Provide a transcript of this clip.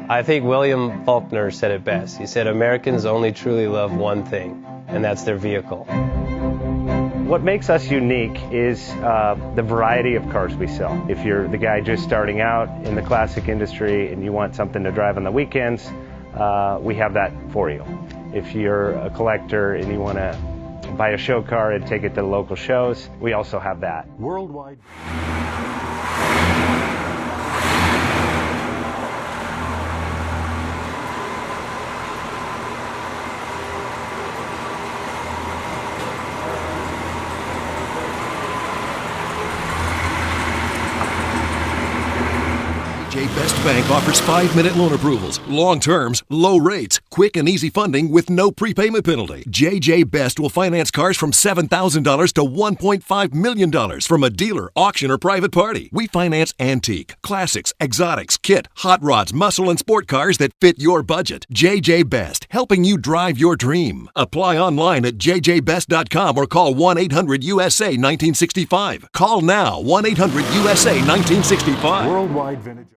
I think William Faulkner said it best. He said, Americans only truly love one thing, and that's their vehicle. What makes us unique is the variety of cars we sell. If you're the guy just starting out in the classic industry and you want something to drive on the weekends, we have that for you. If you're a collector and you want to buy a show car and take it to the local shows, we also have that. Worldwide. JJ Best Bank offers 5-minute loan approvals, long terms, low rates, quick and easy funding with no prepayment penalty. JJ Best will finance cars from $7,000 to $1.5 million from a dealer, auction, or private party. We finance antique, classics, exotics, kit, hot rods, muscle, and sport cars that fit your budget. JJ Best, helping you drive your dream. Apply online at jjbest.com or call 1-800-USA-1965. Call now, 1-800-USA-1965. Worldwide Vintage.